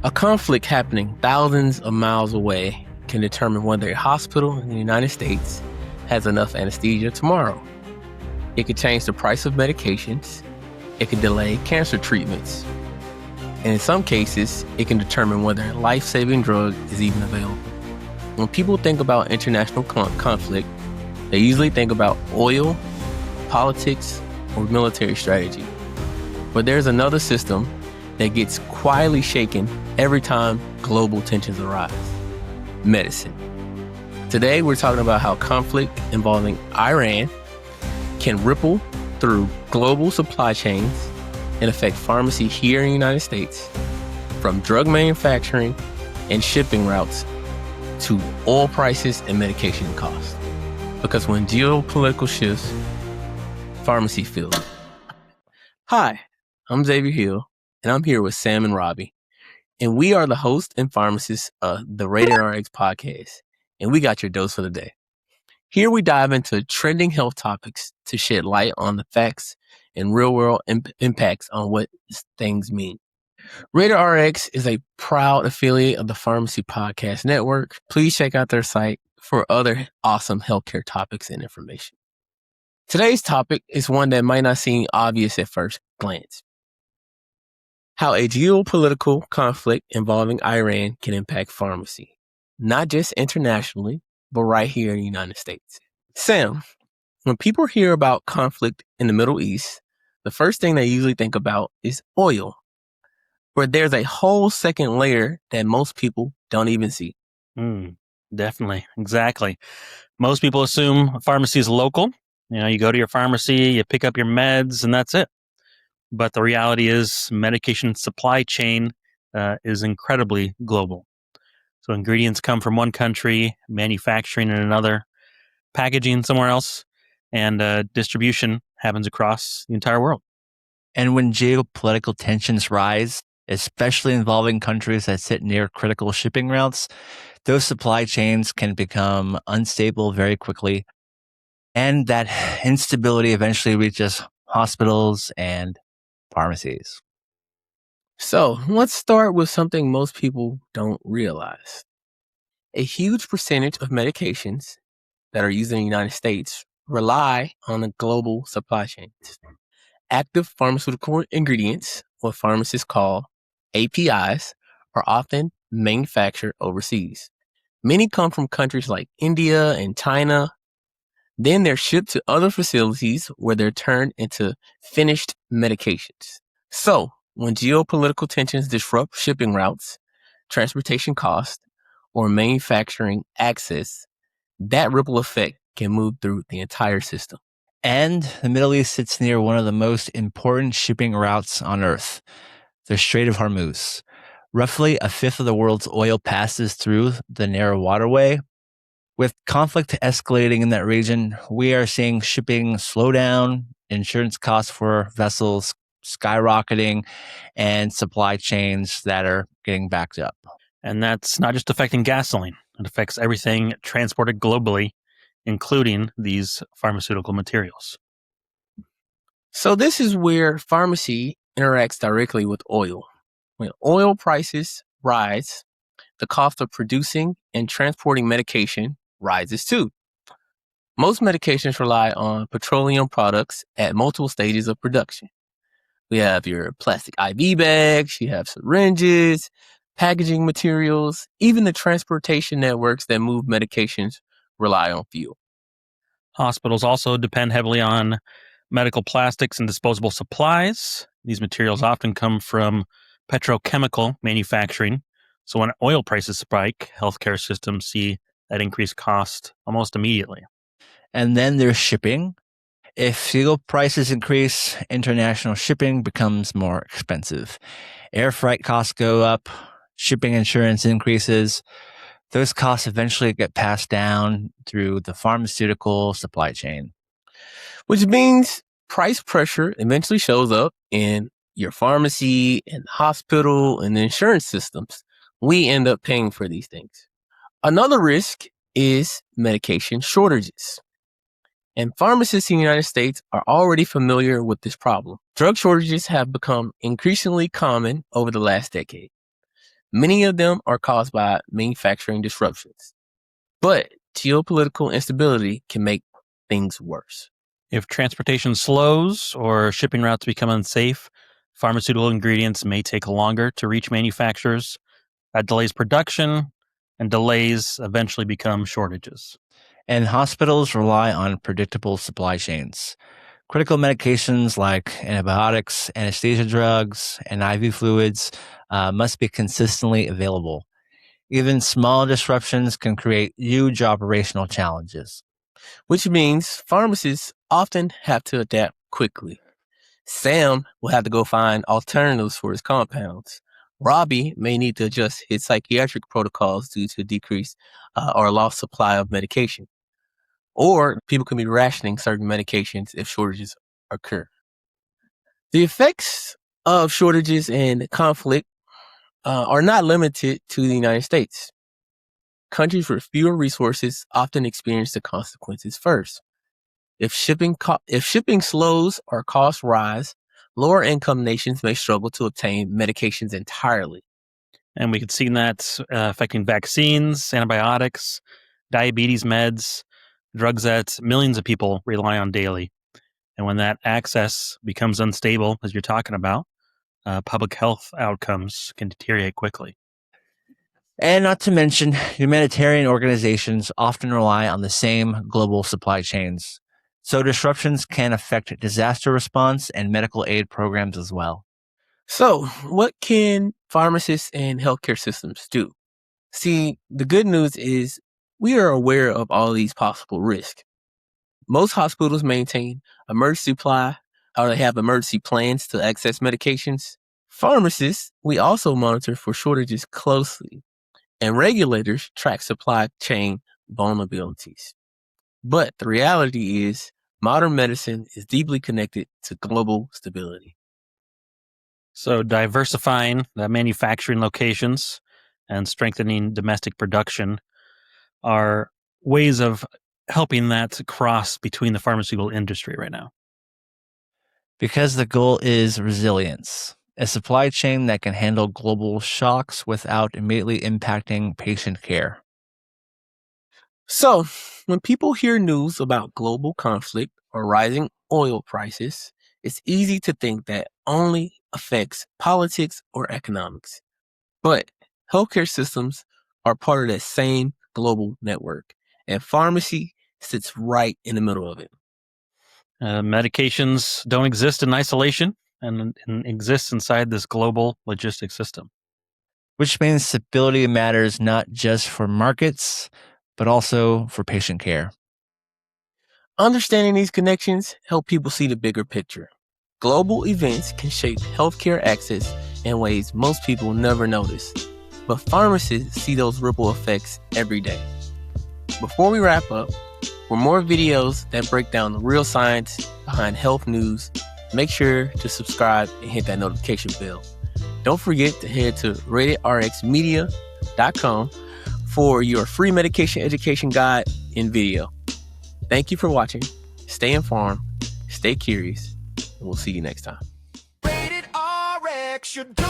A conflict happening thousands of miles away can determine whether a hospital in the United States has enough anesthesia tomorrow. It could change the price of medications. It could delay cancer treatments. And in some cases, it can determine whether a life-saving drug is even available. When people think about international conflict, they usually think about oil, politics, or military strategy. But there's another system that gets quietly shaken every time global tensions arise: medicine. Today, we're talking about how conflict involving Iran can ripple through global supply chains and affect pharmacy here in the United States, from drug manufacturing and shipping routes to oil prices and medication costs. Because when geopolitical shifts, pharmacy feels it. Hi, I'm Xavier Hill, and I'm here with Sam and Robbie. And we are the host and pharmacists of the Rated RX podcast. And we got your dose for the day. Here we dive into trending health topics to shed light on the facts and real-world impacts on what things mean. Rated RX is a proud affiliate of the Pharmacy Podcast Network. Please check out their site for other awesome healthcare topics and information. Today's topic is one that might not seem obvious at first glance: how a geopolitical conflict involving Iran can impact pharmacy, not just internationally, but right here in the United States. Sam, when people hear about conflict in the Middle East, the first thing they usually think about is oil, but there's a whole second layer that most people don't even see. Definitely. Exactly. Most people assume a pharmacy is local. You go to your pharmacy, you pick up your meds, and that's it. But the reality is medication supply chain is incredibly global. So ingredients come from one country, manufacturing in another, packaging somewhere else, and distribution happens across the entire world. And when geopolitical tensions rise, especially involving countries that sit near critical shipping routes, those supply chains can become unstable very quickly. And that instability eventually reaches hospitals and pharmacies. So let's start with something most people don't realize. A huge percentage of medications that are used in the United States rely on the global supply chains. Active pharmaceutical ingredients, what pharmacists call APIs, are often manufactured overseas. Many come from countries like India and China. Then they're shipped to other facilities where they're turned into finished medications. So, when geopolitical tensions disrupt shipping routes, transportation costs, or manufacturing access, that ripple effect can move through the entire system. And the Middle East sits near one of the most important shipping routes on Earth, the Strait of Hormuz. Roughly a fifth of the world's oil passes through the narrow waterway. With conflict escalating in that region, we are seeing shipping slow down, insurance costs for vessels skyrocketing, and supply chains that are getting backed up. And that's not just affecting gasoline. It affects everything transported globally, including these pharmaceutical materials. So this is where pharmacy interacts directly with oil. When oil prices rise, the cost of producing and transporting medication rises too. Most medications rely on petroleum products at multiple stages of production. We have your plastic IV bags, you have syringes, packaging materials, even the transportation networks that move medications rely on fuel. Hospitals also depend heavily on medical plastics and disposable supplies. These materials often come from petrochemical manufacturing. So when oil prices spike, healthcare systems see that increased cost almost immediately. And then there's shipping. If fuel prices increase, international shipping becomes more expensive. Air freight costs go up, shipping insurance increases. Those costs eventually get passed down through the pharmaceutical supply chain. Which means price pressure eventually shows up in your pharmacy and hospital and the insurance systems. We end up paying for these things. Another risk is medication shortages. And pharmacists in the United States are already familiar with this problem. Drug shortages have become increasingly common over the last decade. Many of them are caused by manufacturing disruptions. But geopolitical instability can make things worse. If transportation slows or shipping routes become unsafe, pharmaceutical ingredients may take longer to reach manufacturers. That delays production, and delays eventually become shortages. And hospitals rely on predictable supply chains. Critical medications like antibiotics, anesthesia drugs, and IV fluids must be consistently available. Even small disruptions can create huge operational challenges. Which means pharmacists often have to adapt quickly. Sam will have to go find alternatives for his compounds. Robbie may need to adjust his psychiatric protocols due to decreased or lost supply of medication. Or people can be rationing certain medications if shortages occur. The effects of shortages and conflict are not limited to the United States. Countries with fewer resources often experience the consequences first. If shipping slows or costs rise, lower income nations may struggle to obtain medications entirely. And we could see that affecting vaccines, antibiotics, diabetes meds, drugs that millions of people rely on daily. And when that access becomes unstable, as you're talking about, public health outcomes can deteriorate quickly. And not to mention, humanitarian organizations often rely on the same global supply chains. So disruptions can affect disaster response and medical aid programs as well. So, what can pharmacists and healthcare systems do? See, the good news is we are aware of all these possible risks. Most hospitals maintain emergency supply, or they have emergency plans to access medications. Pharmacists, we also monitor for shortages closely, and regulators track supply chain vulnerabilities. But the reality is, modern medicine is deeply connected to global stability. So diversifying the manufacturing locations and strengthening domestic production are ways of helping that cross between the pharmaceutical industry right now. Because the goal is resilience, a supply chain that can handle global shocks without immediately impacting patient care. So, when people hear news about global conflict or rising oil prices, it's easy to think that only affects politics or economics. But healthcare systems are part of that same global network, and pharmacy sits right in the middle of it. Medications don't exist in isolation and exist inside this global logistics system. Which means stability matters not just for markets, but also for patient care. Understanding these connections help people see the bigger picture. Global events can shape healthcare access in ways most people never notice, but pharmacists see those ripple effects every day. Before we wrap up, for more videos that break down the real science behind health news, make sure to subscribe and hit that notification bell. Don't forget to head to ratedrxmedia.com for your free medication education guide in video. Thank you for watching. Stay informed, stay curious, and we'll see you next time. Rated RX, you do